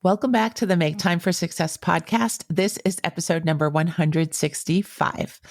Welcome back to the Make Time for Success podcast. This is episode number 165.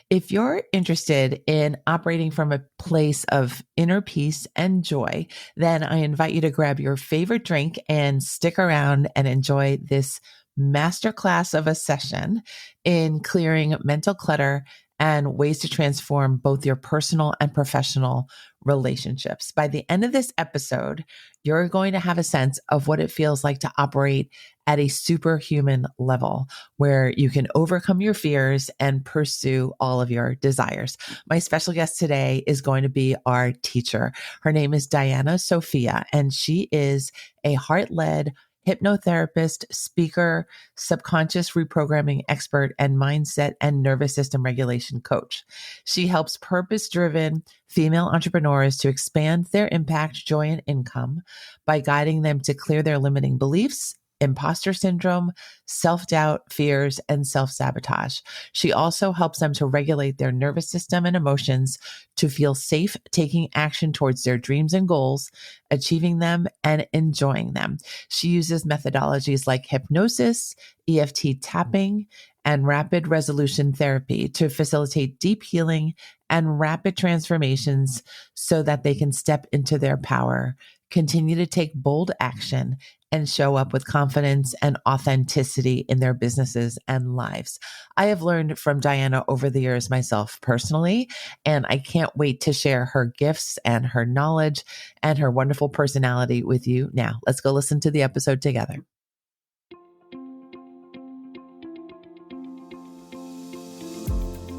If you're interested in operating from a place of inner peace and joy, then I invite you to grab your favorite drink and stick around and enjoy this masterclass of a session in clearing mental clutter and ways to transform both your personal and professional relationships. By the end of this episode, you're going to have a sense of what it feels like to operate at a superhuman level where you can overcome your fears and pursue all of your desires. My special guest today is going to be our teacher. Her name is Diana Sofia, and she is a heart-led hypnotherapist, speaker, subconscious reprogramming expert, and mindset and nervous system regulation coach. She helps purpose-driven female entrepreneurs to expand their impact, joy, and income by guiding them to clear their limiting beliefs, imposter syndrome, self-doubt, fears, and self-sabotage. She also helps them to regulate their nervous system and emotions to feel safe taking action towards their dreams and goals, achieving them, and enjoying them. She uses methodologies like hypnosis, EFT tapping, and rapid resolution therapy to facilitate deep healing and rapid transformations so that they can step into their power, continue to take bold action, and show up with confidence and authenticity in their businesses and lives. I have learned from Diana over the years myself personally, and I can't wait to share her gifts and her knowledge and her wonderful personality with you now. Let's go listen to the episode together.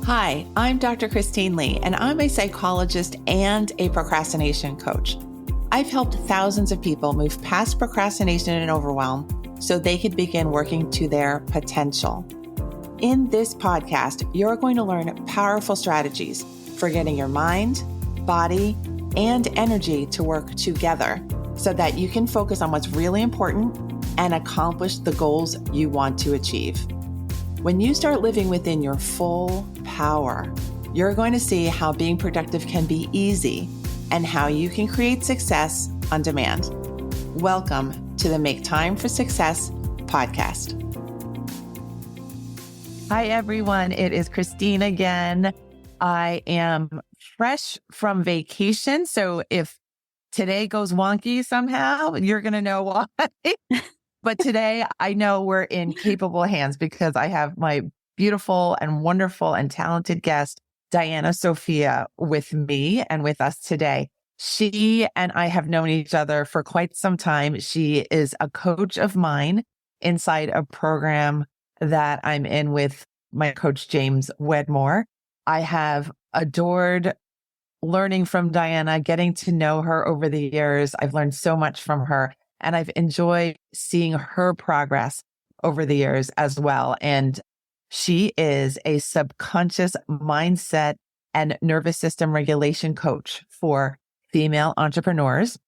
Hi, I'm Dr. Christine Lee, and I'm a psychologist and a procrastination coach. I've helped thousands of people move past procrastination and overwhelm so they could begin working to their potential. In this podcast, you're going to learn powerful strategies for getting your mind, body, and energy to work together so that you can focus on what's really important and accomplish the goals you want to achieve. When you start living within your full power, you're going to see how being productive can be easy and how you can create success on demand. Welcome to the Make Time for Success podcast. Hi, everyone. It is Christine again. I am fresh from vacation. So if today goes wonky somehow, you're going to know why. But today I know we're in capable hands because I have my beautiful and wonderful and talented guest, Diana Sofia, with me and with us today. She and I have known each other for quite some time. She is a coach of mine inside a program that I'm in with my coach, James Wedmore. I have adored learning from Diana, getting to know her over the years. I've learned so much from her, and I've enjoyed seeing her progress over the years as well. And she is a subconscious mindset and nervous system regulation coach for female entrepreneurs.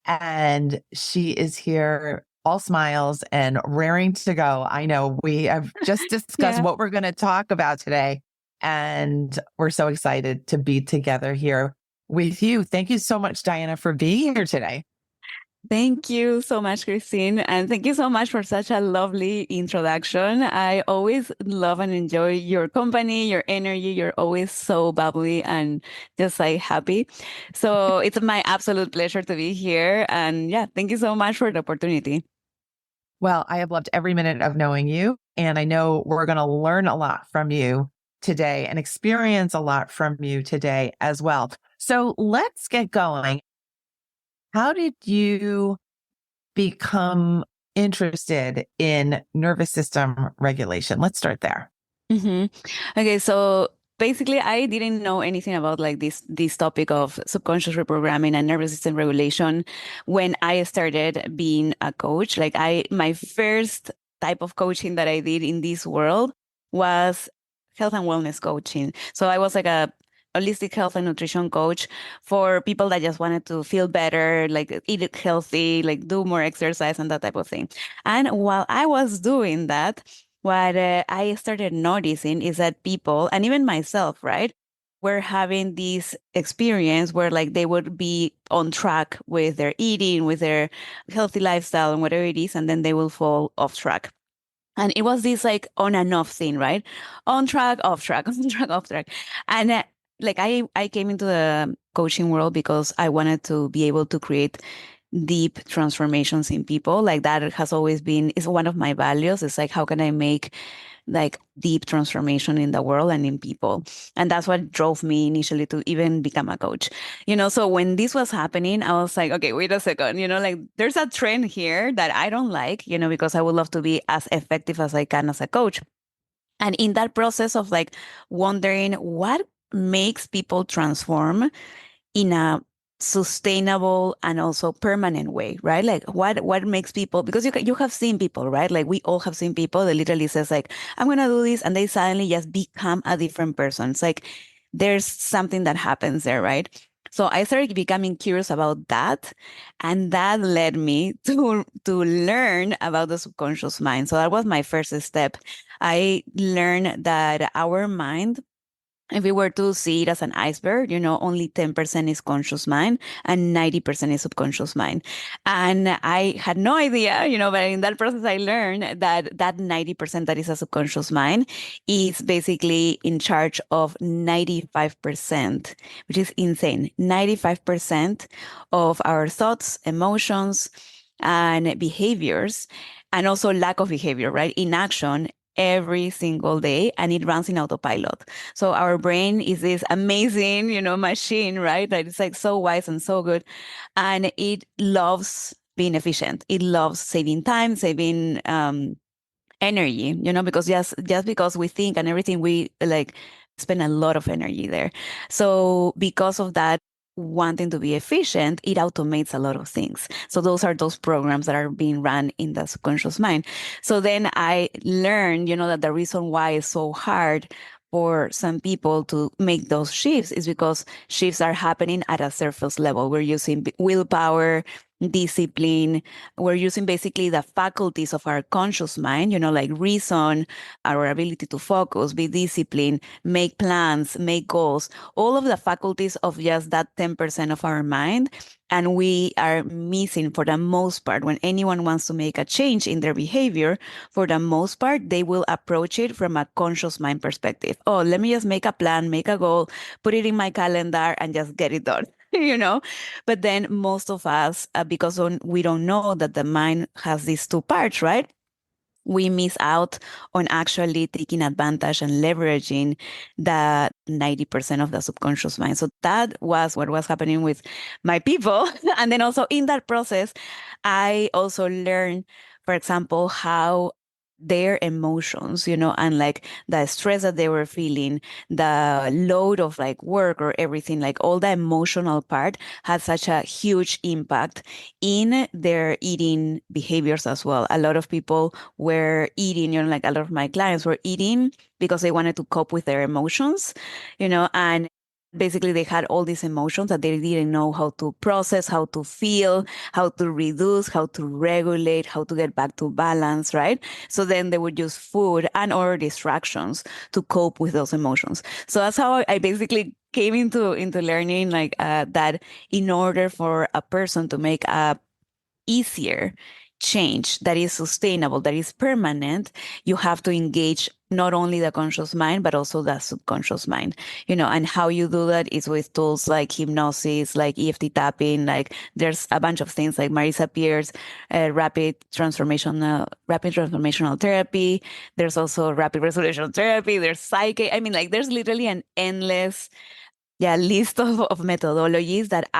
And she is here all smiles and raring to go. I know we have just discussed what we're going to talk about today, and we're so excited to be together here with you. Thank you so much, Diana, for being here today. Thank you so much, Christine. And thank you so much for such a lovely introduction. I always love and enjoy your company, your energy. You're always so bubbly and just like happy. So it's my absolute pleasure to be here. And yeah, thank you so much for the opportunity. Well, I have loved every minute of knowing you. And I know we're going to learn a lot from you today and experience a lot from you today as well. So let's get going. How did you become interested in nervous system regulation? Let's start there. Okay, so basically, I didn't know anything about like this topic of subconscious reprogramming and nervous system regulation when I started being a coach. Like my first type of coaching that I did in this world was health and wellness coaching. So I was like a holistic health and nutrition coach for people that just wanted to feel better, like eat healthy, like do more exercise and that type of thing. And while I was doing that, what I started noticing is that people, and even myself, right? were having this experience where like they would be on track with their eating, with their healthy lifestyle and whatever it is, and then they will fall off track. And it was this like on and off thing, right? On track, off track, on track, off track. And like I came into the coaching world because I wanted to be able to create deep transformations in people. Like that has always been, is one of my values. It's like, how can I make like deep transformation in the world and in people? And that's what drove me initially to even become a coach. So when this was happening, I was like, okay, wait a second, like there's a trend here that I don't like, because I would love to be as effective as I can as a coach. And in that process of like wondering what makes people transform in a sustainable and also permanent way, right? Like what makes people, because you have seen people, right? Like we all have seen people that literally says like, I'm gonna do this, and they suddenly just become a different person. It's like there's something that happens there, right? So I started becoming curious about that, and that led me to learn about the subconscious mind. So that was my first step. I learned that our mind, if we were to see it as an iceberg, only 10% is conscious mind and 90% is subconscious mind. And I had no idea, but in that process, I learned that 90% that is a subconscious mind is basically in charge of 95%, which is insane. 95% of our thoughts, emotions, and behaviors, and also lack of behavior, right? Inaction every single day, and it runs in autopilot. So our brain is this amazing, machine, right? That is like so wise and so good. And it loves being efficient. It loves saving time, saving energy, because just because we think and everything, we like spend a lot of energy there. So because of that, wanting to be efficient, it automates a lot of things. So those are those programs that are being run in the subconscious mind. So then I learned, that the reason why it's so hard for some people to make those shifts is because shifts are happening at a surface level. We're using willpower, discipline. We're using basically the faculties of our conscious mind, like reason, our ability to focus, be disciplined, make plans, make goals, all of the faculties of just that 10% of our mind. And we are missing, for the most part, when anyone wants to make a change in their behavior, for the most part, they will approach it from a conscious mind perspective. Oh, let me just make a plan, make a goal, put it in my calendar, and just get it done. But then most of us, because we don't know that the mind has these two parts, right? We miss out on actually taking advantage and leveraging the 90% of the subconscious mind. So that was what was happening with my people. And then also in that process, I also learned, for example, how their emotions, and like the stress that they were feeling, the load of like work or everything, like all the emotional part had such a huge impact in their eating behaviors as well. A lot of people were eating, like a lot of my clients were eating because they wanted to cope with their emotions, and basically they had all these emotions that they didn't know how to process, how to feel, how to reduce, how to regulate, how to get back to balance, right? So then they would use food and or distractions to cope with those emotions. So that's how I basically came into learning like that in order for a person to make a easier change that is sustainable, that is permanent, you have to engage not only the conscious mind, but also the subconscious mind, and how you do that is with tools like hypnosis, like EFT tapping, like there's a bunch of things like Marisa Peer's rapid transformational therapy. There's also rapid resolution therapy. There's psyche. I mean, like there's literally an endless list of methodologies that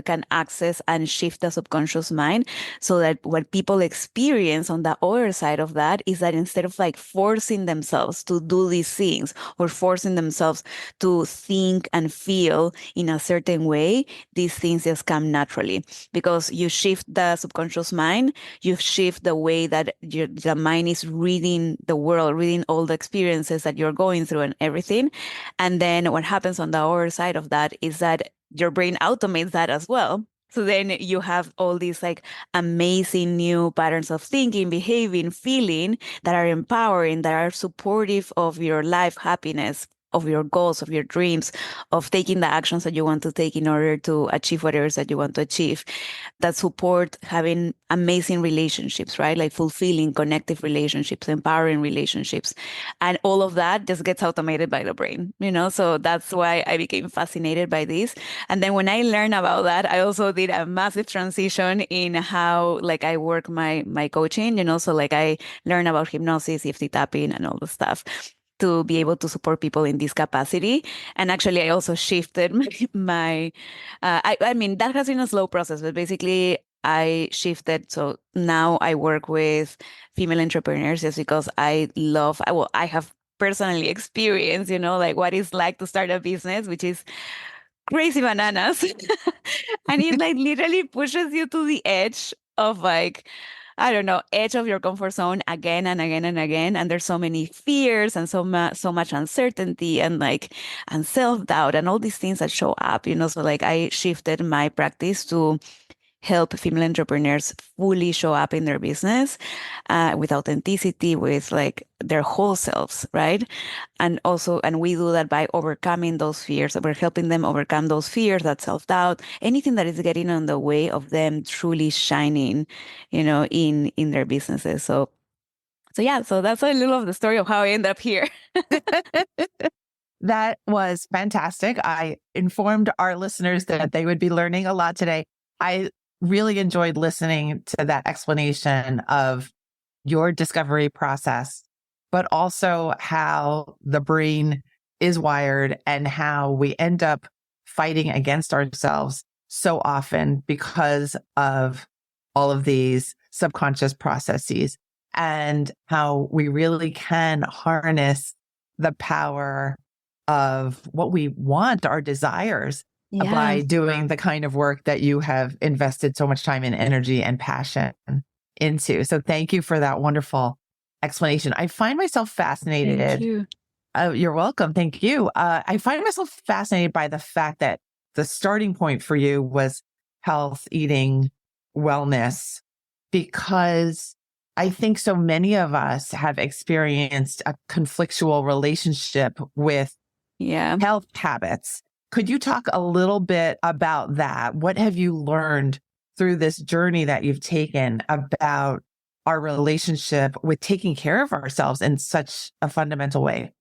can access and shift the subconscious mind, so that what people experience on the other side of that is that instead of like forcing themselves to do these things or forcing themselves to think and feel in a certain way, these things just come naturally because you shift the subconscious mind, you shift the way that the mind is reading the world, reading all the experiences that you're going through and everything. And then what happens on the other side of that is that your brain automates that as well. So then you have all these like amazing new patterns of thinking, behaving, feeling that are empowering, that are supportive of your life happiness, of your goals, of your dreams, of taking the actions that you want to take in order to achieve whatever it is that you want to achieve, that support having amazing relationships, right? Like fulfilling, connective relationships, empowering relationships. And all of that just gets automated by the brain, you know? So that's why I became fascinated by this. And then when I learned about that, I also did a massive transition in how like I work my coaching, you know? So like I learned about hypnosis, EFT tapping, and all the stuff to be able to support people in this capacity. And actually, I also shifted I mean, that has been a slow process, but basically I shifted. So now I work with female entrepreneurs just because I have personally experienced, you know, like what it's like to start a business, which is crazy bananas. And it like literally pushes you to the edge of like, I don't know, edge of your comfort zone again and again and again. And there's so many fears and so much uncertainty and like, and self-doubt and all these things that show up, you know. So like I shifted my practice to help female entrepreneurs fully show up in their business with authenticity, with like their whole selves, right? And also, and we do that by overcoming those fears. We're helping them overcome those fears, that self-doubt, anything that is getting on the way of them truly shining, you know, in their businesses. So yeah, so that's a little of the story of how I ended up here. That was fantastic. I informed our listeners that they would be learning a lot today. I really enjoyed listening to that explanation of your discovery process, but also how the brain is wired and how we end up fighting against ourselves so often because of all of these subconscious processes, and how we really can harness the power of what we want, our desires, Yeah. by doing the kind of work that you have invested so much time and energy and passion into. So thank you for that wonderful explanation. I find myself Thank fascinated. you. You're welcome. Thank you. I find myself fascinated by the fact that the starting point for you was health, eating, wellness, because I think so many of us have experienced a conflictual relationship with Yeah. health habits. Could you talk a little bit about that? What have you learned through this journey that you've taken about our relationship with taking care of ourselves in such a fundamental way?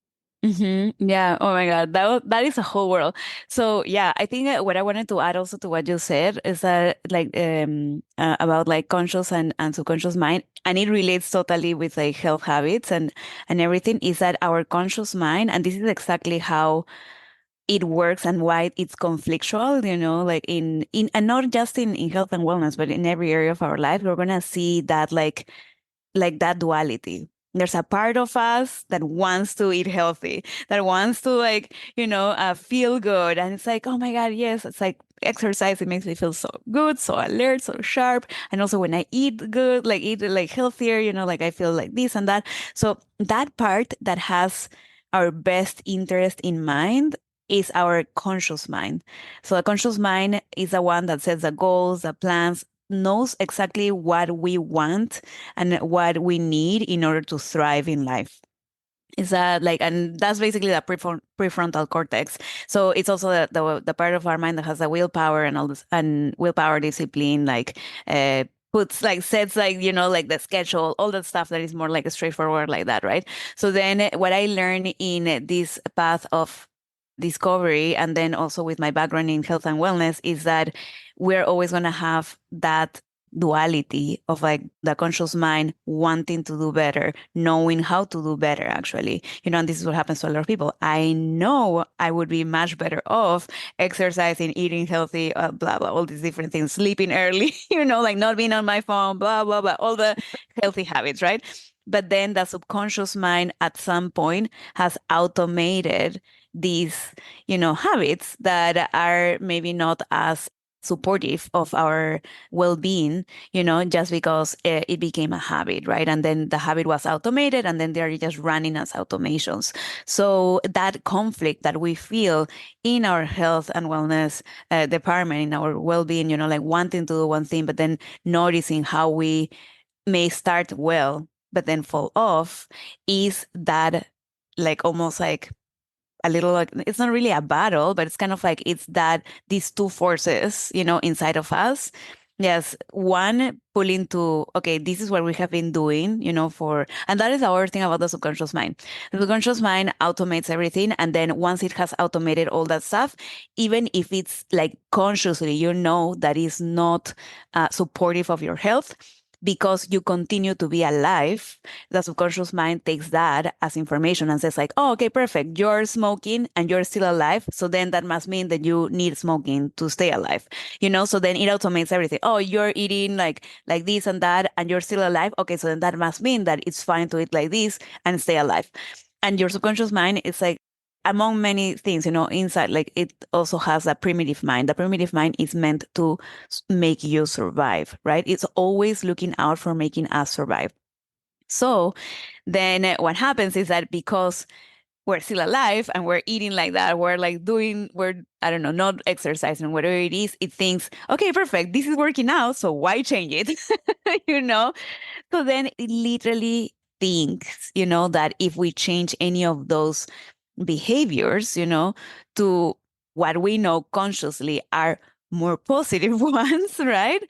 Yeah. Oh my God. That is a whole world. So yeah, I think what I wanted to add also to what you said is that like about like conscious and subconscious mind, and it relates totally with like health habits and everything, is that our conscious mind, and this is exactly how it works and why it's conflictual, you know, like in and not just in health and wellness, but in every area of our life, we're gonna see that like that duality. There's a part of us that wants to eat healthy, that wants to like, you know, feel good. And it's like, oh my God, yes, it's like exercise. It makes me feel so good, so alert, so sharp. And also when I eat good, like eat like healthier, you know, like I feel like this and that. So that part that has our best interest in mind is our conscious mind. So the conscious mind is the one that sets the goals, the plans, knows exactly what we want and what we need in order to thrive in life. Is that like, and that's basically the prefrontal cortex. So it's also the part of our mind that has the willpower and all this, and willpower, discipline, like puts like sets like, you know, like the schedule, all that stuff that is more like straightforward like that, right? So then what I learned in this path of discovery, and then also with my background in health and wellness, is that we're always going to have that duality of like the conscious mind wanting to do better, knowing how to do better, actually. You know, and this is what happens to a lot of people. I know I would be much better off exercising, eating healthy, blah, blah, all these different things, sleeping early, you know, like not being on my phone, blah, blah, blah, all the healthy habits, right? But then the subconscious mind at some point has automated these, you know, habits that are maybe not as supportive of our well-being, you know, just because it became a habit, right? And then the habit was automated, and then they're just running as automations. So that conflict that we feel in our health and wellness department, in our well-being, you know, like wanting to do one thing, but then noticing how we may start well, but then fall off, is that like almost like a little like, it's not really a battle, but it's kind of like it's that these two forces, inside of us. Yes, one pulling to, okay, this is what we have been doing, and that is our thing about the subconscious mind. The subconscious mind automates everything. And then once it has automated all that stuff, even if it's like consciously, that is not supportive of your health, because you continue to be alive, the subconscious mind takes that as information and says like, oh, okay, perfect. You're smoking and you're still alive. So then that must mean that you need smoking to stay alive, so then it automates everything. Oh, you're eating like this and that and you're still alive. Okay. So then that must mean that it's fine to eat like this and stay alive. And your subconscious mind is like, among many things, inside, like it also has a primitive mind. The primitive mind is meant to make you survive, right? It's always looking out for making us survive. So then what happens is that because we're still alive and we're eating like that, we're like I don't know, not exercising, whatever it is, it thinks, okay, perfect, this is working out, so why change it? you know? So then it literally thinks, that if we change any of those behaviors, to what we know consciously are more positive ones, right?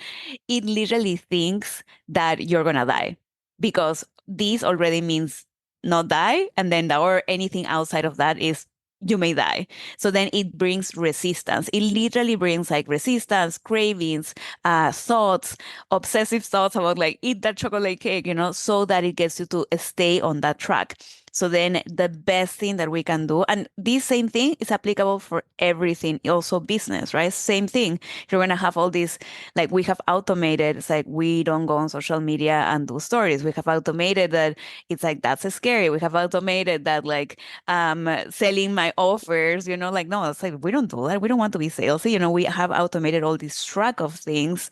It literally thinks that you're going to die, because this already means not die. And then or anything outside of that is you may die. So then it brings resistance. It literally brings like resistance, cravings, thoughts, obsessive thoughts about like eat that chocolate cake, so that it gets you to stay on that track. So then the best thing that we can do, and this same thing is applicable for everything, also business, right? Same thing. You're going to have all these, like we have automated, it's like we don't go on social media and do stories. We have automated that it's like, that's scary. We have automated that like selling my offers, like, no, it's like, we don't do that. We don't want to be salesy. We have automated all these track of things,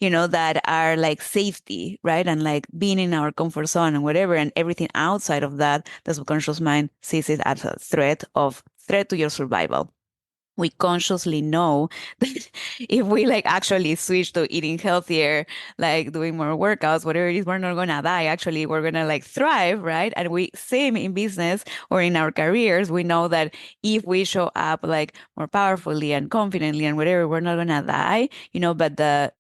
that are like safety, right? And like being in our comfort zone and whatever, and everything outside of that, the subconscious mind sees it as a threat to your survival. We consciously know that if we like actually switch to eating healthier, like doing more workouts, whatever it is, we're not gonna die. Actually, we're gonna like thrive, right? And we same in business or in our careers, we know that if we show up like more powerfully and confidently and whatever, we're not gonna die, but the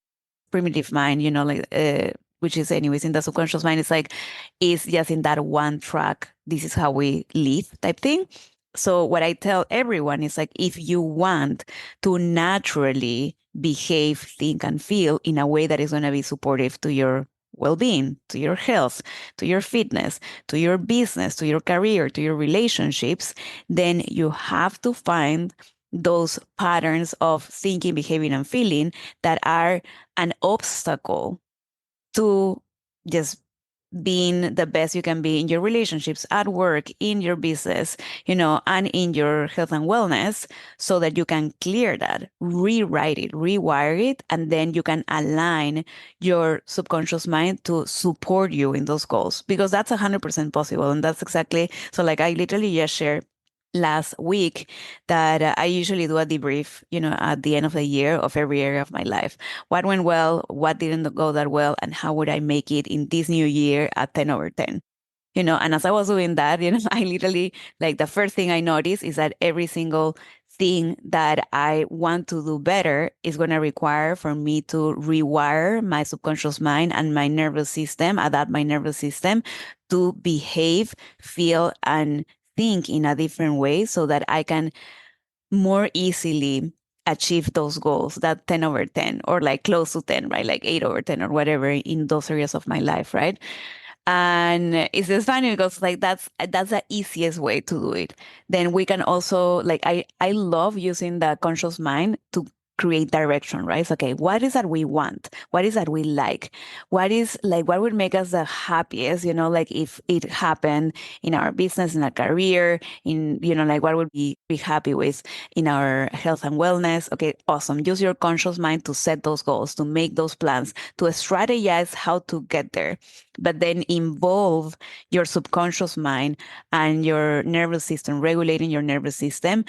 primitive mind, like which is anyways in the subconscious mind, it's like is just in that one track. This is how we live type thing. So what I tell everyone is like, if you want to naturally behave, think, and feel in a way that is going to be supportive to your well-being, to your health, to your fitness, to your business, to your career, to your relationships, then you have to find those patterns of thinking, behaving, and feeling that are an obstacle to just being the best you can be in your relationships, at work, in your business, and in your health and wellness, so that you can clear that, rewrite it, rewire it, and then you can align your subconscious mind to support you in those goals, because that's 100% possible. And that's exactly, so like I literally just shared last week that I usually do a debrief, at the end of the year of every area of my life. What went well, what didn't go that well, and how would I make it in this new year at 10 over 10? And as I was doing that, I literally, like the first thing I noticed is that every single thing that I want to do better is going to require for me to rewire my subconscious mind and my nervous system, adapt my nervous system to behave, feel, and think in a different way, so that I can more easily achieve those goals, that 10 over 10 or like close to 10, right? Like 8 over 10 or whatever in those areas of my life, right? And it's just funny because like that's the easiest way to do it. Then we can also like I love using the conscious mind to create direction, right? It's okay, what is that we want? What is that we like? What is like what would make us the happiest, like if it happened in our business, in our career, in like what would we be happy with in our health and wellness? Okay, awesome. Use your conscious mind to set those goals, to make those plans, to strategize how to get there, but then involve your subconscious mind and your nervous system, regulating your nervous system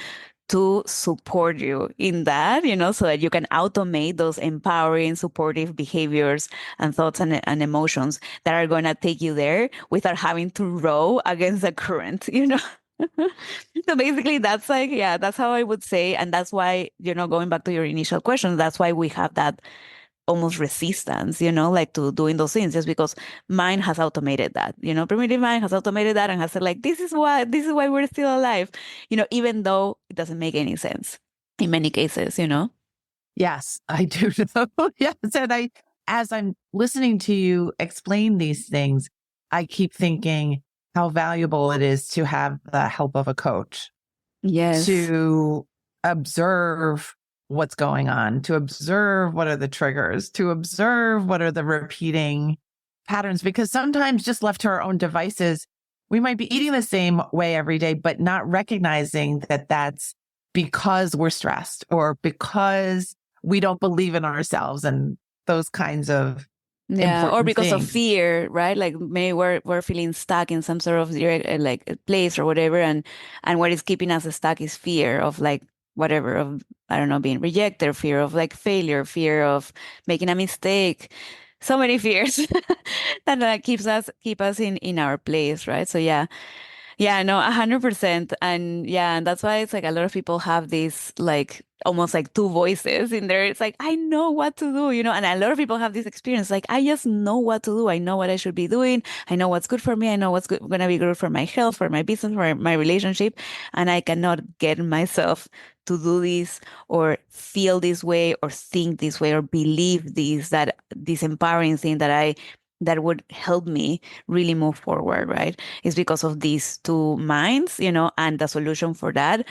to support you in that, so that you can automate those empowering, supportive behaviors and thoughts and emotions that are going to take you there without having to row against the current. So basically, that's like, yeah, that's how I would say. And that's why, going back to your initial question, that's why we have that almost resistance, like to doing those things, just because mind has automated that, primitive mind has automated that and has said like, this is why we're still alive, even though it doesn't make any sense in many cases. Yes, I do know. Yes. And as I'm listening to you explain these things, I keep thinking how valuable it is to have the help of a coach Yes. to observe what's going on, to observe what are the triggers, to observe what are the repeating patterns, because sometimes just left to our own devices, we might be eating the same way every day, but not recognizing that that's because we're stressed or because we don't believe in ourselves and those kinds of Yeah, or important because of things. fear, right? Like maybe we're feeling stuck in some sort of like a place or whatever, and what is keeping us stuck is fear of like whatever, of I don't know, being rejected, fear of like failure, fear of making a mistake, so many fears that keep us in our place, right? So yeah, yeah, no, 100%. And yeah, and that's why it's like a lot of people have this like almost like two voices in there. It's like, I know what to do, and a lot of people have this experience. Like, I just know what to do. I know what I should be doing. I know what's good for me. I know what's going to be good for my health, for my business, for my relationship. And I cannot get myself to do this or feel this way or think this way or believe this empowering thing that would help me really move forward, right? Is because of these two minds, and the solution for that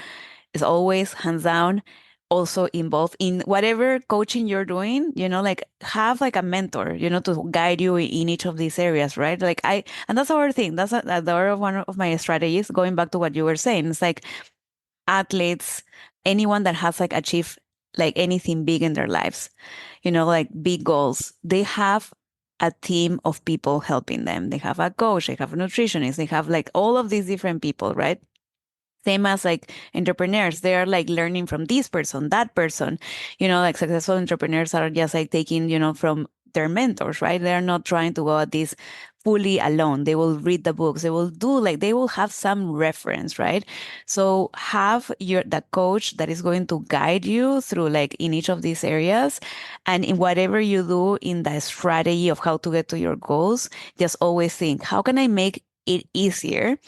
is always hands down also involved in whatever coaching you're doing, like have like a mentor, to guide you in each of these areas, right? And that's our thing. That's one of my strategies, going back to what you were saying. It's like athletes, anyone that has like achieved like anything big in their lives, like big goals, they have a team of people helping them. They have a coach, they have a nutritionist, they have like all of these different people, right? Same as like entrepreneurs, they are like learning from this person, that person, like successful entrepreneurs are just like taking, from their mentors, right? They're not trying to go at this fully alone. They will read the books, they will have some reference, right? So have the coach that is going to guide you through like in each of these areas. And in whatever you do in the strategy of how to get to your goals, just always think, how can I make it easier,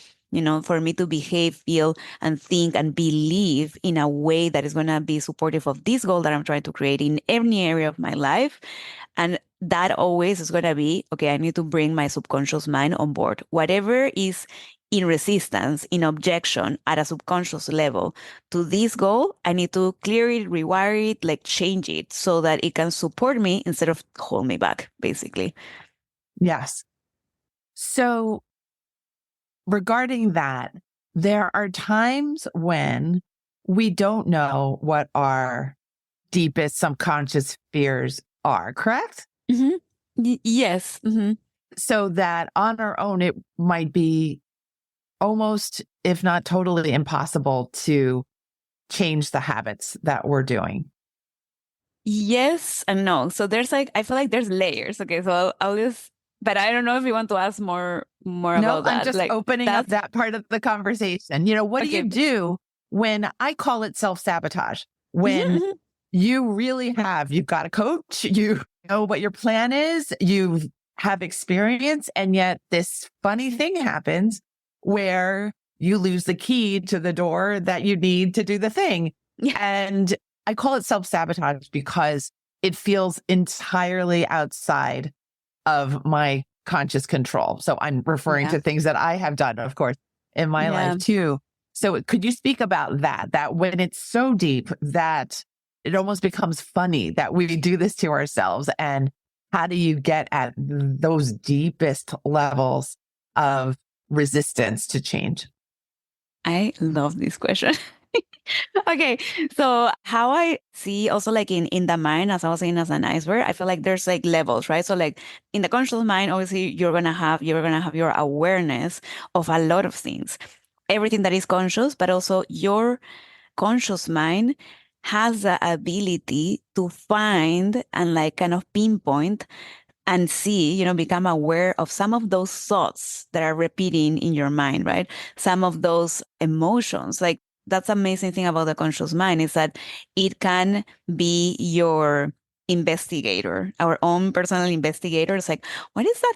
for me to behave, feel, and think and believe in a way that is going to be supportive of this goal that I'm trying to create in any area of my life. And that always is going to be, okay, I need to bring my subconscious mind on board. Whatever is in resistance, in objection at a subconscious level to this goal, I need to clear it, rewire it, like change it so that it can support me instead of hold me back, basically. Yes. So regarding that, there are times when we don't know what our deepest subconscious fears are, correct? Mm-hmm. Yes. Mm-hmm. So that on our own, it might be almost, if not totally impossible to change the habits that we're doing. Yes and no. So there's like, I feel like there's layers. Okay, so I'll just, but I don't know if you want to ask more No, about I'm that. just Like opening up that's that part of the conversation. What do you okay. do when I call it self-sabotage? Mhm, When mhm. you've got a coach, you know what your plan is, you have experience, and yet this funny thing happens where you lose the key to the door that you need to do the thing. Yeah, And I call it self-sabotage because it feels entirely outside of my conscious control. So I'm referring yeah, to things that I have done, of course, in my yeah. life too. So could you speak about that when it's so deep that it almost becomes funny that we do this to ourselves? And how do you get at those deepest levels of resistance to change? I love this question. Okay, so how I see also like in the mind, as I was saying, as an iceberg, I feel like there's like levels, right? So like in the conscious mind, obviously you're gonna have your awareness of a lot of things, everything that is conscious, but also your conscious mind has the ability to find and like kind of pinpoint and see, become aware of some of those thoughts that are repeating in your mind, right? Some of those emotions. Like, that's amazing thing about the conscious mind is that it can be your investigator, our own personal investigator. It's like, what is that?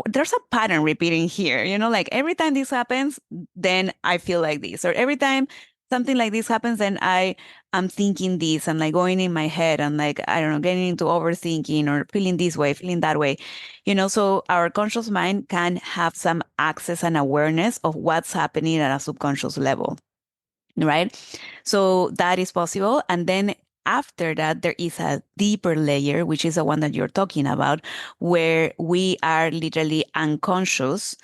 There's a pattern repeating here, like every time this happens, then I feel like this, or every time something like this happens, then I'm thinking this, I'm like going in my head and like, I don't know, getting into overthinking or feeling this way, feeling that way. So our conscious mind can have some access and awareness of what's happening at a subconscious level, right? So that is possible. And then after that, there is a deeper layer, which is the one that you're talking about, where we are literally unconscious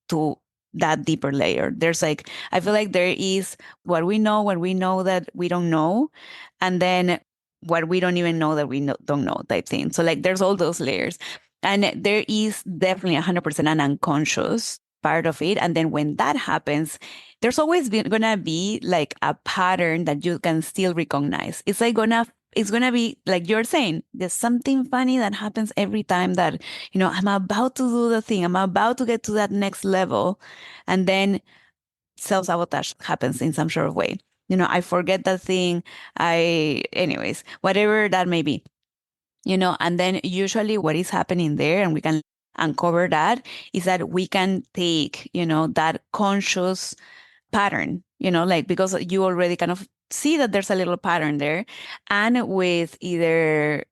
to that deeper layer. There's like, I feel like there is what we know that we don't know, and then what we don't even know that we don't know type thing. So like there's all those layers. And there is definitely 100% an unconscious part of it. And then when that happens, there's always gonna be like a pattern that you can still recognize. It's gonna be like you're saying, there's something funny that happens every time that I'm about to do the thing, I'm about to get to that next level. And then self-sabotage happens in some sort of way. I forget that thing. Anyways, whatever that may be, and then usually what is happening there, and we can uncover that, is that we can take, that conscious pattern, like because you already kind of see that there's a little pattern there. And with either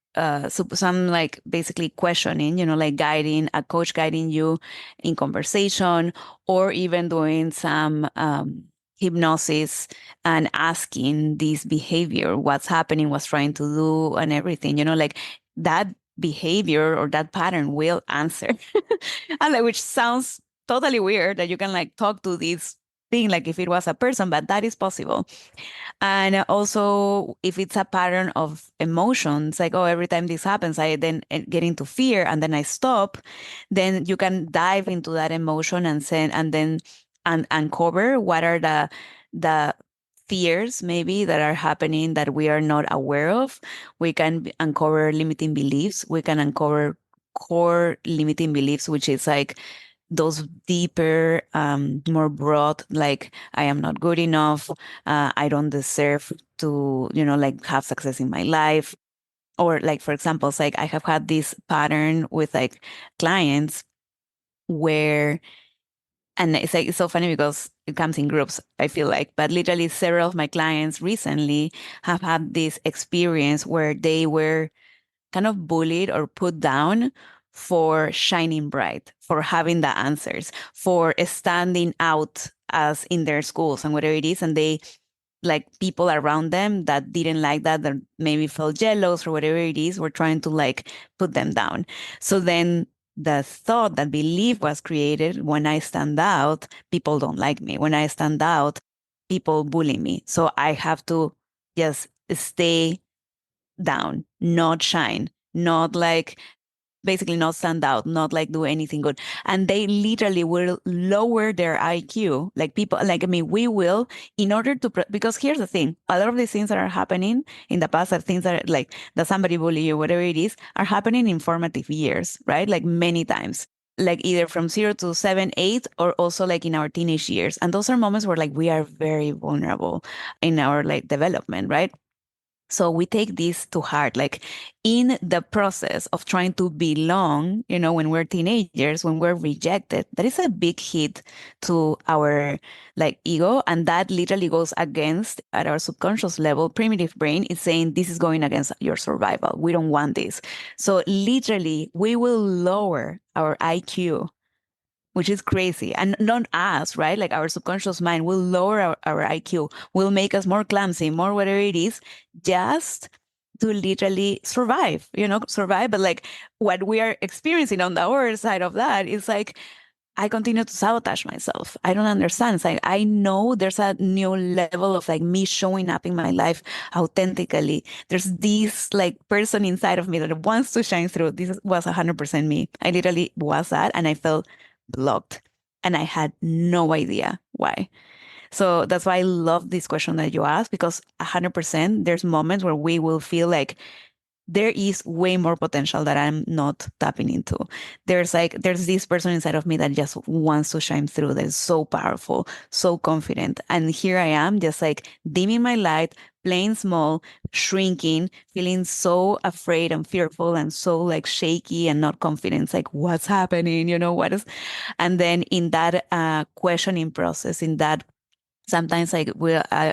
some like basically questioning, like guiding a coach, guiding you in conversation, or even doing some hypnosis and asking this behavior, what's happening, what's trying to do, and everything, like that behavior or that pattern will answer. And like, which sounds totally weird that you can like talk to this thing like if it was a person, but that is possible. And also, if it's a pattern of emotions, like, oh, every time this happens, I then get into fear and then I stop, then you can dive into that emotion and send, and then uncover what are the fears maybe that are happening that we are not aware of. We can uncover limiting beliefs. We can uncover core limiting beliefs, which is like those deeper, more broad, like I am not good enough, I don't deserve to, like have success in my life. Or like, for example, it's like I have had this pattern with like clients where, and it's like, it's so funny because it comes in groups, I feel like, but literally several of my clients recently have had this experience where they were kind of bullied or put down for shining bright, for having the answers, for standing out as in their schools and whatever it is. And they, like people around them that didn't like that maybe felt jealous or whatever it is, were trying to like put them down. So then the thought, that belief was created: when I stand out, people don't like me. When I stand out, people bully me. So I have to just stay down, not shine, not like basically not stand out, not like do anything good. And they literally will lower their IQ. Like people, like, I mean, we will, in order to, because here's the thing, a lot of these things that are happening in the past are things that are like that somebody bully you, whatever it is, are happening in formative years, right? Like many times. Like either from 0 to 7, 8, or also like in our teenage years. And those are moments where like we are very vulnerable in our like development, right? So we take this to heart, like in the process of trying to belong, when we're teenagers, when we're rejected, that is a big hit to our like ego. And that literally goes against, at our subconscious level, primitive brain is saying this is going against your survival. We don't want this. So literally we will lower our IQ, which is crazy. And not us, right? Like our subconscious mind will lower our IQ, will make us more clumsy, more whatever it is, just to literally survive, survive. But like what we are experiencing on the other side of that is like, I continue to sabotage myself. I don't understand. It's like, I know there's a new level of like me showing up in my life authentically. There's this like person inside of me that wants to shine through. This was 100% me. I literally was that, and I felt blocked, and I had no idea why. So that's why I love this question that you asked, because 100% there's moments where we will feel like there is way more potential that I'm not tapping into. There's this person inside of me that just wants to shine through, that is so powerful, so confident. And here I am just like dimming my light, playing small, shrinking, feeling so afraid and fearful and so like shaky and not confident. It's like, what's happening? What is, and then in that questioning process, in that sometimes I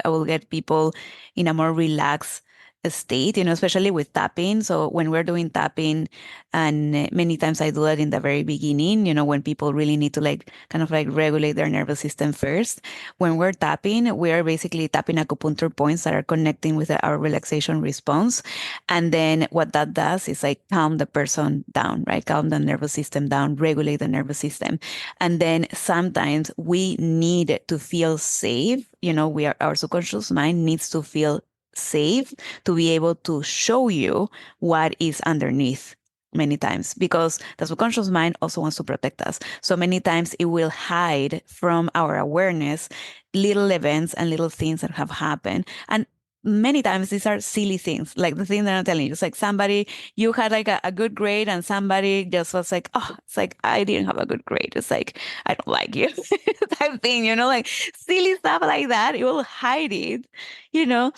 will get people in a more relaxed state, especially with tapping. So when we're doing tapping, and many times I do that in the very beginning, when people really need to like kind of like regulate their nervous system first. When we're tapping, we are basically tapping acupuncture points that are connecting with our relaxation response. And then what that does is like calm the person down, right? Calm the nervous system down, regulate the nervous system. And then sometimes we need to feel safe. Our subconscious mind needs to feel safe to be able to show you what is underneath many times, because the subconscious mind also wants to protect us. So many times it will hide from our awareness little events and little things that have happened. And many times these are silly things, like the thing that I'm telling you. It's like somebody, you had like a good grade and somebody just was like, oh, it's like, I didn't have a good grade. It's like, I don't like you type thing, like silly stuff like that. It will hide it, you know,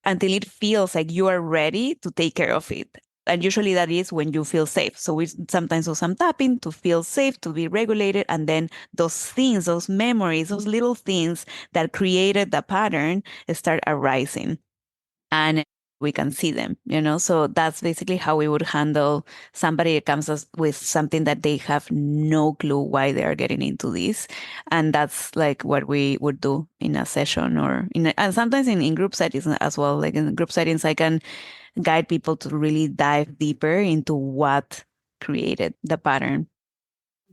until it feels like you are ready to take care of it. And usually that is when you feel safe. So we sometimes do some tapping to feel safe, to be regulated. And then those things, those memories, those little things that created the pattern start arising, and we can see them, So that's basically how we would handle somebody that comes us with something that they have no clue why they are getting into this. And that's like what we would do in a session, or and sometimes in group settings as well. Like in group settings, I can guide people to really dive deeper into what created the pattern.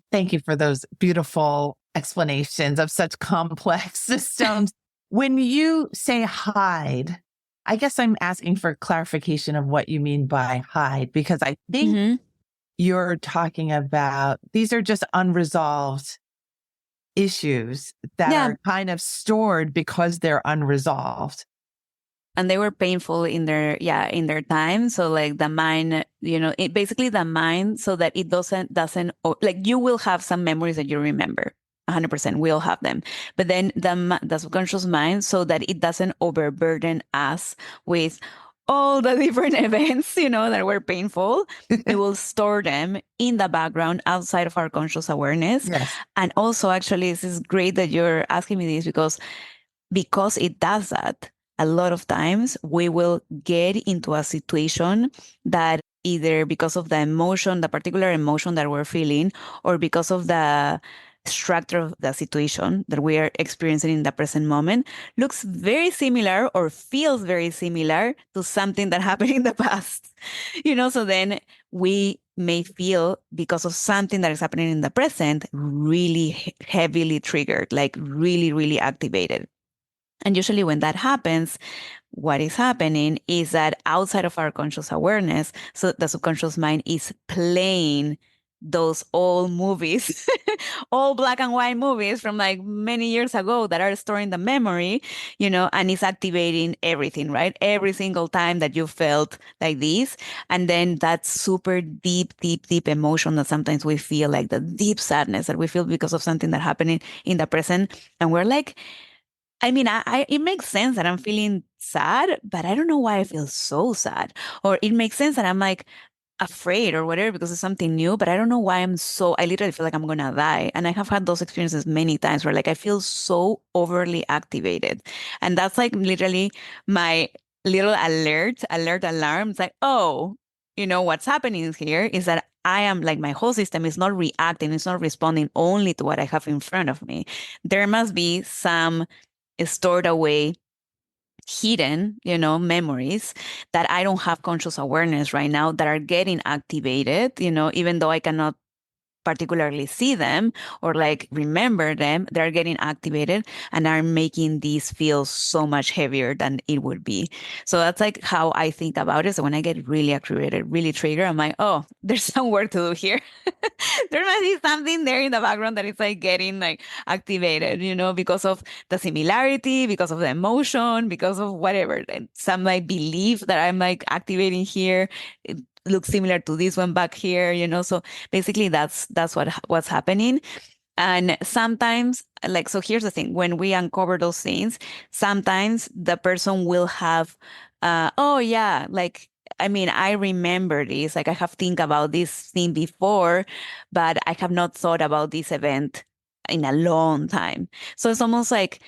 Thank you for those beautiful explanations of such complex systems. When you say hide, I guess I'm asking for clarification of what you mean by hide, because I think Mm-hmm. you're talking about these are just unresolved issues that Yeah. are kind of stored because they're unresolved. And they were painful in their time. So like the mind, it basically the mind, so that it doesn't like, you will have some memories that you remember 100%. We'll have them, but then the subconscious mind, so that it doesn't overburden us with all the different events, that were painful. It will store them in the background outside of our conscious awareness. Yes. And also, actually, this is great that you're asking me this, because it does that. A lot of times we will get into a situation that, either because of the emotion, the particular emotion that we're feeling, or because of the structure of the situation that we are experiencing in the present moment, looks very similar or feels very similar to something that happened in the past. So then we may feel, because of something that is happening in the present, really heavily triggered, like really, really activated. And usually when that happens, what is happening is that outside of our conscious awareness, so the subconscious mind is playing those old movies, all black and white movies from like many years ago that are storing the memory, and it's activating everything, right? Every single time that you felt like this. And then that super deep, deep, deep emotion that sometimes we feel, like the deep sadness that we feel because of something that happened in the present. And we're like, I mean, it makes sense that I'm feeling sad, but I don't know why I feel so sad. Or it makes sense that I'm like afraid or whatever because it's something new, but I don't know why I literally feel like I'm gonna die. And I have had those experiences many times where like I feel so overly activated. And that's like literally my little alert alarm. It's like, oh, what's happening here is that I am like, my whole system is not reacting, it's not responding only to what I have in front of me. There must be some stored away, hidden, memories that I don't have conscious awareness right now that are getting activated, even though I cannot particularly see them or like remember them, they're getting activated and are making these feel so much heavier than it would be. So that's like how I think about it. So when I get really activated, really triggered, I'm like, oh, there's some work to do here. There must be something there in the background that is like getting like activated, because of the similarity, because of the emotion, because of whatever. And some like belief that I'm like activating here. It looks similar to this one back here, So basically that's what's happening. And sometimes, like, so here's the thing, when we uncover those things, sometimes the person will have, oh yeah, like, I mean, I remember this, like I have think about this thing before, but I have not thought about this event in a long time. So it's almost like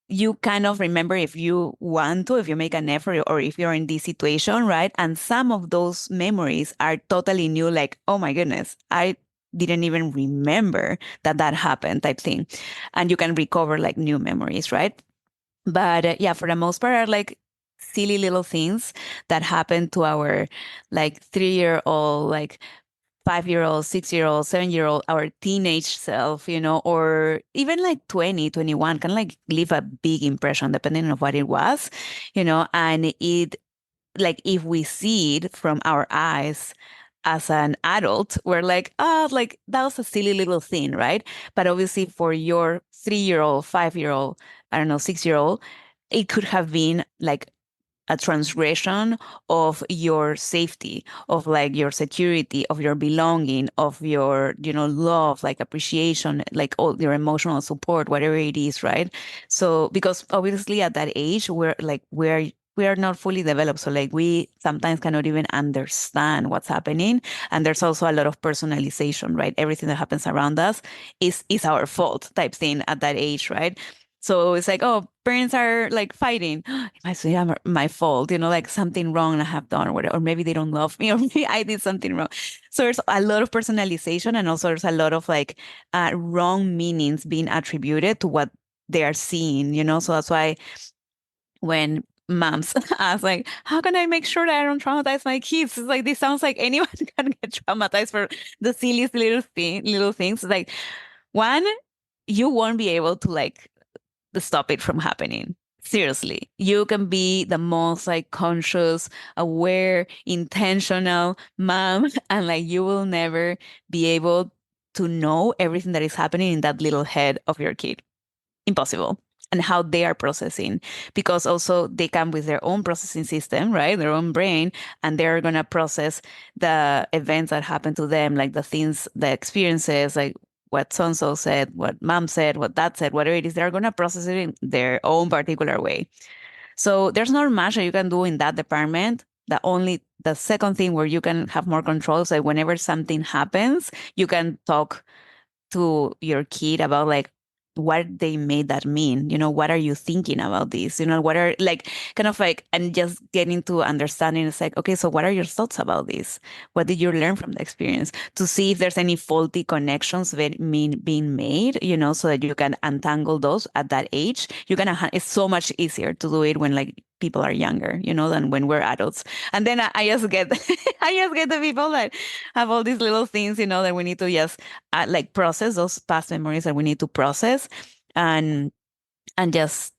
you kind of remember if you want to, if you make an effort or if you're in this situation, right? And some of those memories are totally new, like, oh my goodness, I didn't even remember that happened type thing. And you can recover like new memories, right? But yeah, for the most part, are like silly little things that happen to our like 3-year-old, like 5-year-old, 6-year-old, 7-year-old, our teenage self, or even like 20, 21 can like leave a big impression depending on what it was, and it, like, if we see it from our eyes as an adult, we're like, oh, like that was a silly little thing, right? But obviously for your 3-year-old, 5-year-old, I don't know, 6-year-old, it could have been like a transgression of your safety, of like your security, of your belonging, of your, love, like appreciation, like all your emotional support, whatever it is, right? So because obviously at that age, we are not fully developed. So like we sometimes cannot even understand what's happening. And there's also a lot of personalization, right? Everything that happens around us is our fault type thing at that age, right? So it's like, oh, parents are like fighting. It must be my fault, like something wrong I have done or whatever. Or maybe they don't love me or maybe I did something wrong. So there's a lot of personalization and also there's a lot of like wrong meanings being attributed to what they are seeing. So that's why when moms ask like, how can I make sure that I don't traumatize my kids? It's like, this sounds like anyone can get traumatized for the silliest little things. Like, one, you won't be able to like to stop it from happening. Seriously, you can be the most like conscious, aware, intentional mom, and like you will never be able to know everything that is happening in that little head of your kid. Impossible. And how they are processing, because also they come with their own processing system, right? Their own brain, and they're going to process the events that happen to them, like the things, the experiences, like what so and so said, what mom said, what dad said, whatever it is, they're going to process it in their own particular way. So there's not much that you can do in that department. The second thing where you can have more control is like whenever something happens, you can talk to your kid about like what they made that mean, what are you thinking about this, what are like kind of like, and just getting to understanding. It's like, okay, so what are your thoughts about this? What did you learn from the experience, to see if there's any faulty connections being made, so that you can untangle those at that age. It's so much easier to do it when like people are younger, than when we're adults. And then I just get I just get the people that have all these little things, that we need to just like process those past memories that we need to process, and just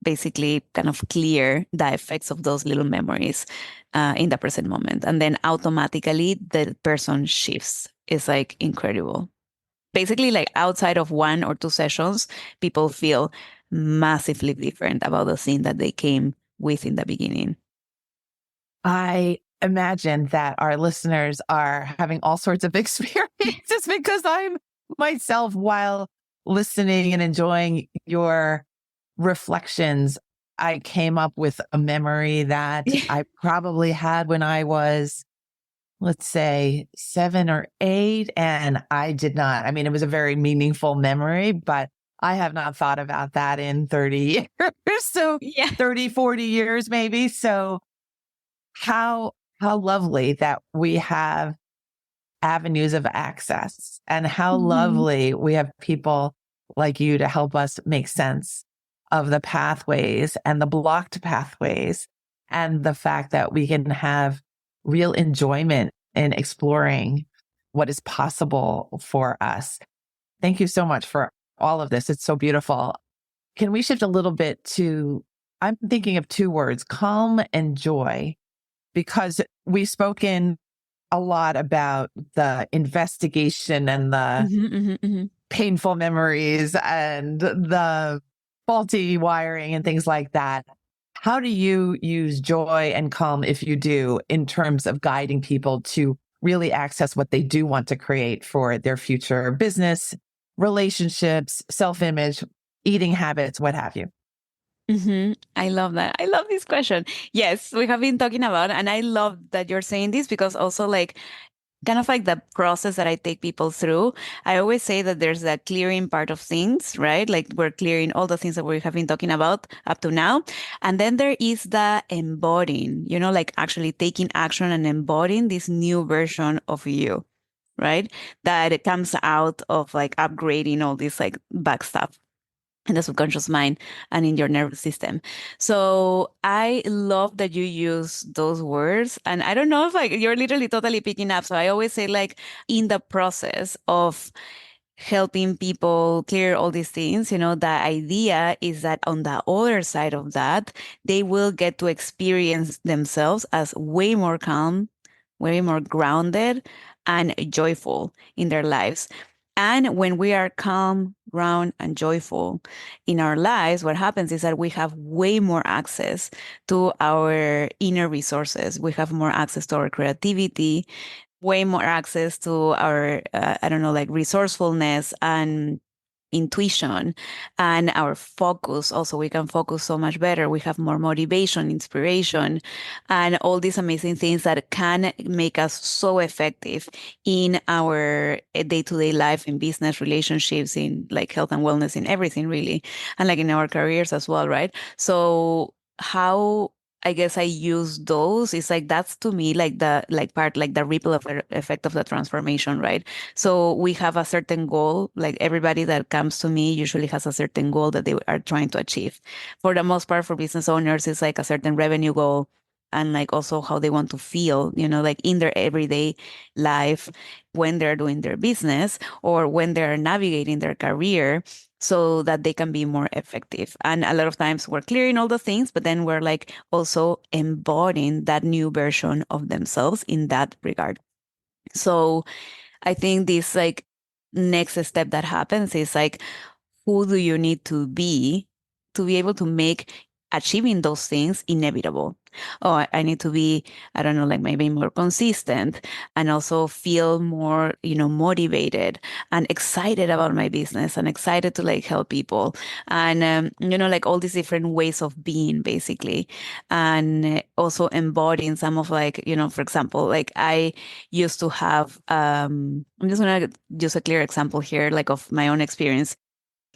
basically kind of clear the effects of those little memories in the present moment. And then automatically the person shifts. It's like incredible. Basically, like outside of 1 or 2 sessions, people feel massively different about the thing that they came with in the beginning. I imagine that our listeners are having all sorts of experiences because I'm myself, while listening and enjoying your reflections, I came up with a memory that I probably had when I was, let's say, 7 or 8. And I did not, I mean, it was a very meaningful memory, but I have not thought about that in 30 years. So Yeah. 30, 40 years, maybe. So how lovely that we have avenues of access, and how lovely we have people like you to help us make sense of the pathways and the blocked pathways, and the fact that we can have real enjoyment in exploring what is possible for us. Thank you so much for all of this. It's so beautiful. Can we shift a little bit to, I'm thinking of two words, calm and joy, because we've spoken a lot about the investigation and the painful memories and the faulty wiring and things like that. How do you use joy and calm, if you do, in terms of guiding people to really access what they do want to create for their future business, relationships, self-image, eating habits, what have you? I love that. I love this question. Yes, we have been talking about, and I love that you're saying this because also like kind of like the process that I take people through. I always say that there's that clearing part of things, right? Like we're clearing all the things that we have been talking about up to now. And then there is the embodying, like actually taking action and embodying this new version of you, right? That it comes out of like upgrading all this like back stuff in the subconscious mind and in your nervous system. So I love that you use those words. And I don't know if like you're literally totally picking up. So I always say like in the process of helping people clear all these things, the idea is that on the other side of that, they will get to experience themselves as way more calm, way more grounded and joyful in their lives. And when we are calm, ground, and joyful in our lives, what happens is that we have way more access to our inner resources. We have more access to our creativity, way more access to our, I don't know, like resourcefulness and intuition and our focus. Also, we can focus so much better. We have more motivation, inspiration, and all these amazing things that can make us so effective in our day-to-day life, in business, relationships, in like health and wellness, in everything really, and like in our careers as well, right? So how I guess I use those. It's like that's to me like the like part like the ripple effect of the transformation, right? So we have a certain goal. Like everybody that comes to me usually has a certain goal that they are trying to achieve. For the most part, for business owners, it's like a certain revenue goal and like also how they want to feel, like in their everyday life when they're doing their business or when they're navigating their career so that they can be more effective. And a lot of times we're clearing all the things, but then we're like also embodying that new version of themselves in that regard. So I think this like next step that happens is like, who do you need to be able to make achieving those things inevitable? Oh, I need to be, I don't know, like maybe more consistent and also feel more, motivated and excited about my business and excited to like help people. And, like all these different ways of being basically. And also embodying some of like, for example, like I used to have, I'm just going to use a clear example here, like of my own experience.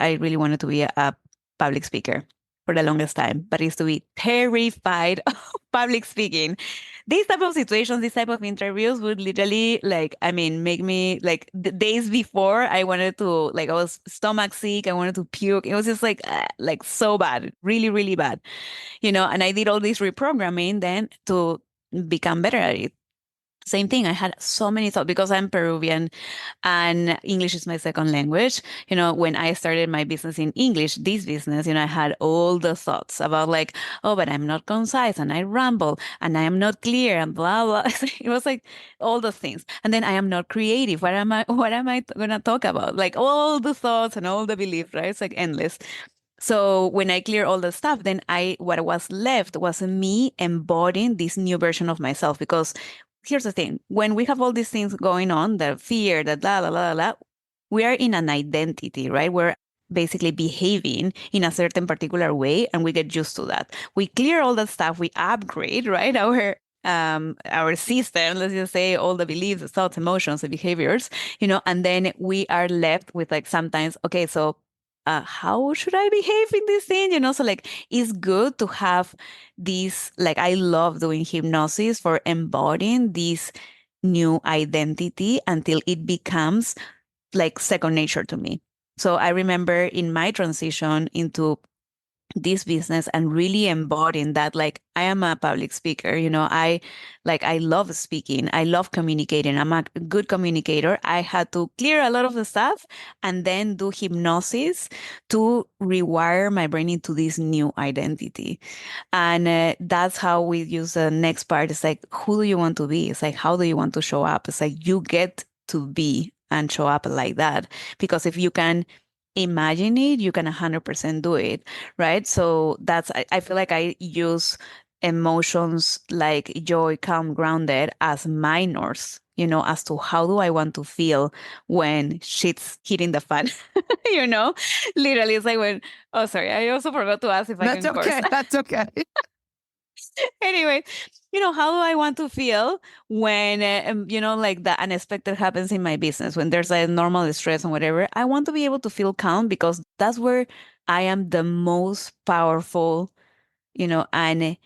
I really wanted to be a public speaker for the longest time, but I used to be terrified of public speaking. These type of situations, these type of interviews would literally like, I mean, make me like the days before I wanted to, like I was stomach sick. I wanted to puke. It was just like so bad, really, really bad, and I did all this reprogramming then to become better at it. Same thing. I had so many thoughts because I'm Peruvian and English is my second language. When I started my business in English, this business, I had all the thoughts about like, oh, but I'm not concise and I ramble and I am not clear and blah, blah. It was like all the things. And then I am not creative. What am I going to talk about? Like all the thoughts and all the beliefs, right? It's like endless. So when I clear all the stuff, then what was left was me embodying this new version of myself. Because here's the thing: when we have all these things going on, the fear, that la la la la, we are in an identity, right? We're basically behaving in a certain particular way, and we get used to that. We clear all that stuff, we upgrade, right? Our system, let's just say all the beliefs, the thoughts, emotions, the behaviors, and then we are left with like sometimes, okay, so how should I behave in this thing? So like it's good to have this, like I love doing hypnosis for embodying this new identity until it becomes like second nature to me. So I remember in my transition into this business and really embodying that, like, I am a public speaker, I love speaking, I love communicating, I'm a good communicator. I had to clear a lot of the stuff and then do hypnosis to rewire my brain into this new identity. And that's how we use the next part. It's like, who do you want to be? It's like, how do you want to show up? It's like, you get to be and show up like that. Because if you can imagine it, you can 100% do it, right? So I feel like I use emotions like joy, calm, grounded as my north, as to how do I want to feel when shit's hitting the fan, you know? Literally, it's like when, oh, sorry, I also forgot to ask if I That's can curse. okay. That's okay. Anyway, how do I want to feel when, like the unexpected happens in my business, when there's a normal stress and whatever? I want to be able to feel calm because that's where I am the most powerful, and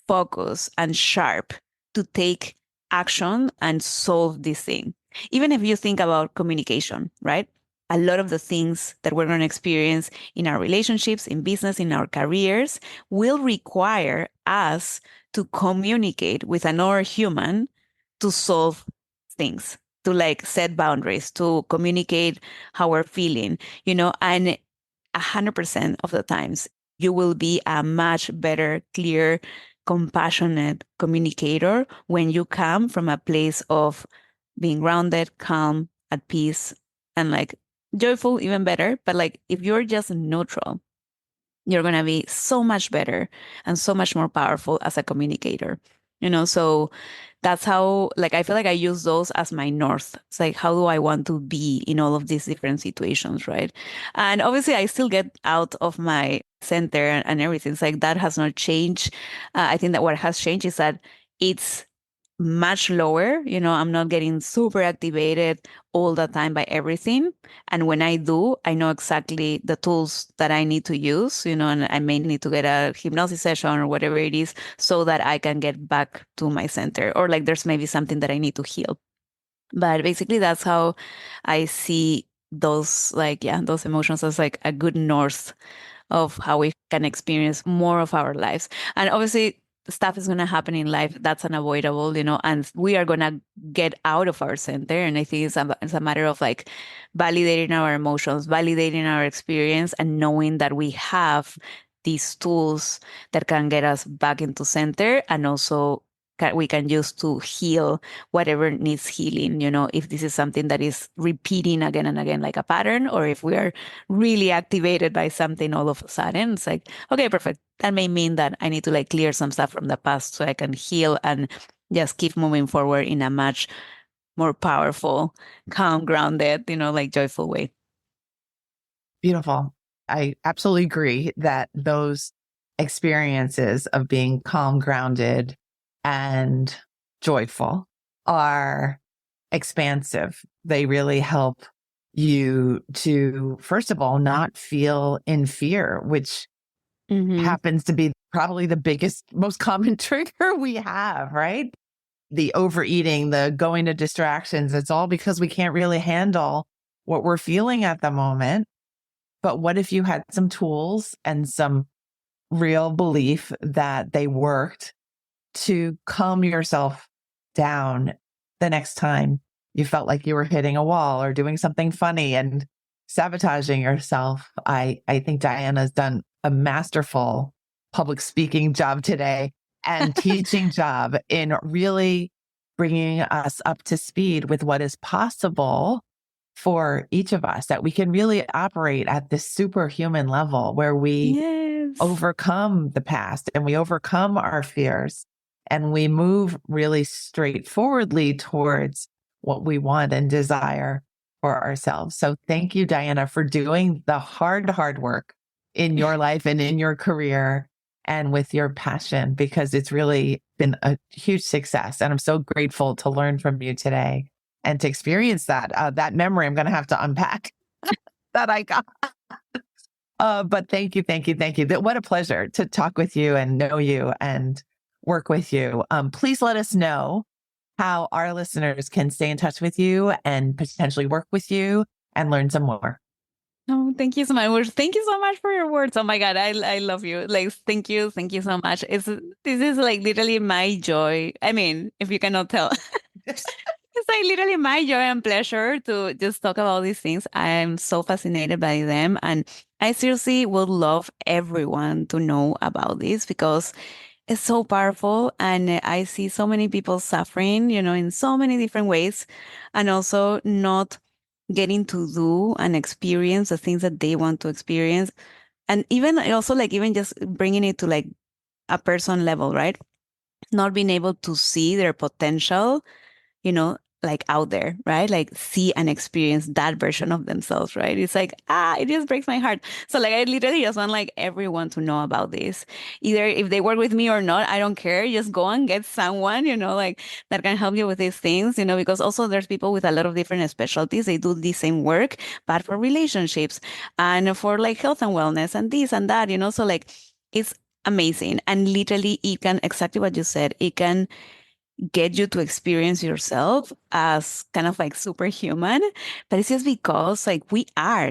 focused and sharp to take action and solve this thing. Even if you think about communication, right? A lot of the things that we're going to experience in our relationships, in business, in our careers will require us to communicate with another human to solve things, to like set boundaries, to communicate how we're feeling, and 100% of the times you will be a much better, clear, compassionate communicator when you come from a place of being grounded, calm, at peace, and like joyful, even better. But like if you're just neutral, you're going to be so much better and so much more powerful as a communicator. So that's how, like, I feel like I use those as my north. It's like, how do I want to be in all of these different situations, right? And obviously, I still get out of my center and everything. It's like that has not changed. I think that what has changed is that it's much lower. I'm not getting super activated all the time by everything. And when I do, I know exactly the tools that I need to use, and I may need to get a hypnosis session or whatever it is so that I can get back to my center, or like there's maybe something that I need to heal. But basically, that's how I see those, like, yeah, those emotions as like a good north of how we can experience more of our lives. And obviously, stuff is going to happen in life that's unavoidable, and we are going to get out of our center. And I think it's a matter of like validating our emotions, validating our experience, and knowing that we have these tools that can get us back into center, and also we can use to heal whatever needs healing, if this is something that is repeating again and again like a pattern, or if we are really activated by something all of a sudden. It's like, okay, perfect. That may mean that I need to like clear some stuff from the past so I can heal and just keep moving forward in a much more powerful, calm, grounded, like joyful way. Beautiful. I absolutely agree that those experiences of being calm, grounded, and joyful are expansive. They really help you to, first of all, not feel in fear, which happens to be probably the biggest, most common trigger we have, right? The overeating, the going to distractions. It's all because we can't really handle what we're feeling at the moment. But what if you had some tools and some real belief that they worked to calm yourself down the next time you felt like you were hitting a wall or doing something funny and sabotaging yourself? I think Diana's done a masterful public speaking job today and teaching job in really bringing us up to speed with what is possible for each of us, that we can really operate at this superhuman level where we overcome the past and we overcome our fears and we move really straightforwardly towards what we want and desire for ourselves. So thank you, Diana, for doing the hard work in your life and in your career and with your passion, because it's really been a huge success. And I'm so grateful to learn from you today and to experience that memory. I'm going to have to unpack that I got. But thank you. What a pleasure to talk with you and know you and work with you. Please let us know how our listeners can stay in touch with you and potentially work with you and learn some more. Oh, thank you so much. Well, thank you so much for your words. Oh my God, I love you. Like, thank you so much. This is like literally my joy. I mean, if you cannot tell, it's like literally my joy and pleasure to just talk about these things. I'm so fascinated by them, and I seriously would love everyone to know about this because it's so powerful, and I see so many people suffering, in so many different ways, and also not getting to do and experience the things that they want to experience. And even also like even just bringing it to like a person level, right? Not being able to see their potential, like out there, right? Like see and experience that version of themselves, right? It's like, it just breaks my heart. So like I literally just want like everyone to know about this. Either if they work with me or not, I don't care. Just go and get someone, like that can help you with these things, because also there's people with a lot of different specialties. They do the same work, but for relationships and for like health and wellness and this and that, so like it's amazing. And literally it can, exactly what you said, it can get you to experience yourself as kind of like superhuman, but it's just because like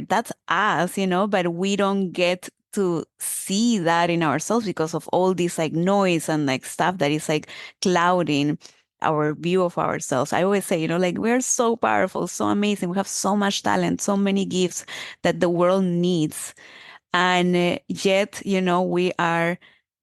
that's us, but we don't get to see that in ourselves because of all this like noise and like stuff that is like clouding our view of ourselves. I always say, like we're so powerful, so amazing. We have so much talent, so many gifts that the world needs. And yet, we are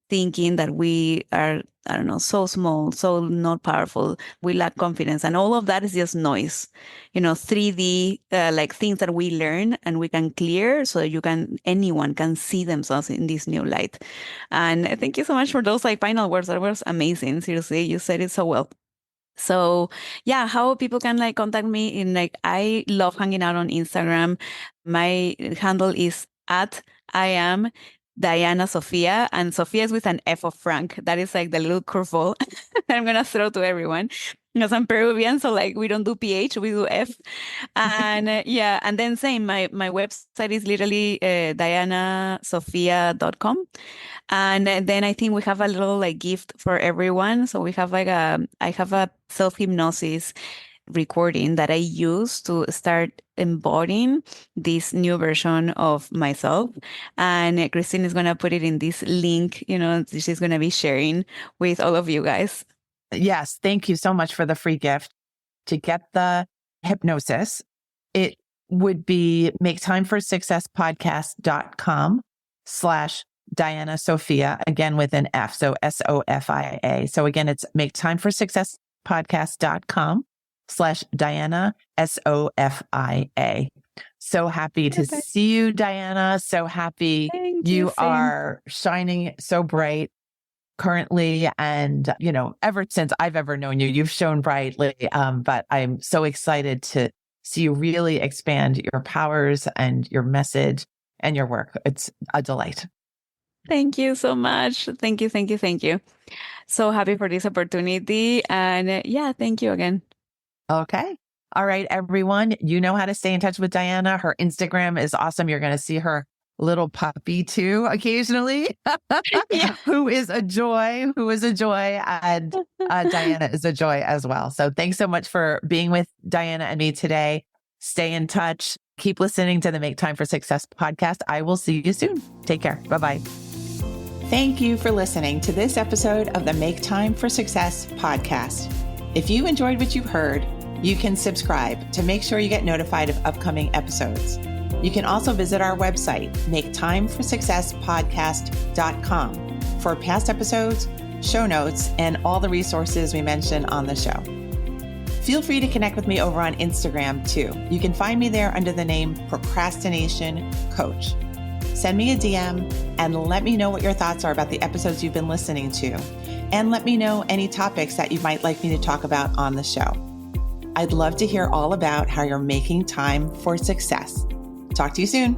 thinking that we are, I don't know, so small, so not powerful. We lack confidence. And all of that is just noise, 3D, like things that we learn and we can clear so that anyone can see themselves in this new light. And thank you so much for those like final words. That was amazing. Seriously, you said it so well. So yeah, how people can like contact me in like, I love hanging out on Instagram. My handle is at I am Diana Sofia, and Sofia is with an F of Frank. That is like the little curveball that I'm gonna throw to everyone. Because I'm Peruvian, so like we don't do PH, we do F. And yeah, and then same, my website is literally dianasofia.com. And then I think we have a little like gift for everyone. So we have like I have a self-hypnosis recording that I use to start embodying this new version of myself. And Christine is going to put it in this link, she's going to be sharing with all of you guys. Yes. Thank you so much for the free gift. To get the hypnosis, it would be maketimeforsuccesspodcast.com/Diana Sofia, again with an F. So SOFIA. So again, it's maketimeforsuccesspodcast.com/Diana SOFIA. So happy to see you, Diana. So happy. Thank you are shining so bright currently. And, ever since I've ever known you, you've shone brightly. But I'm so excited to see you really expand your powers and your message and your work. It's a delight. Thank you so much. Thank you. Thank you. Thank you. So happy for this opportunity. And yeah, thank you again. Okay. All right, everyone. You know how to stay in touch with Diana. Her Instagram is awesome. You're going to see her little puppy too occasionally, who is a joy. And Diana is a joy as well. So thanks so much for being with Diana and me today. Stay in touch. Keep listening to the Make Time for Success podcast. I will see you soon. Take care. Bye-bye. Thank you for listening to this episode of the Make Time for Success podcast. If you enjoyed what you've heard, you can subscribe to make sure you get notified of upcoming episodes. You can also visit our website, maketimeforsuccesspodcast.com, for past episodes, show notes, and all the resources we mention on the show. Feel free to connect with me over on Instagram too. You can find me there under the name Procrastination Coach. Send me a DM and let me know what your thoughts are about the episodes you've been listening to. And let me know any topics that you might like me to talk about on the show. I'd love to hear all about how you're making time for success. Talk to you soon.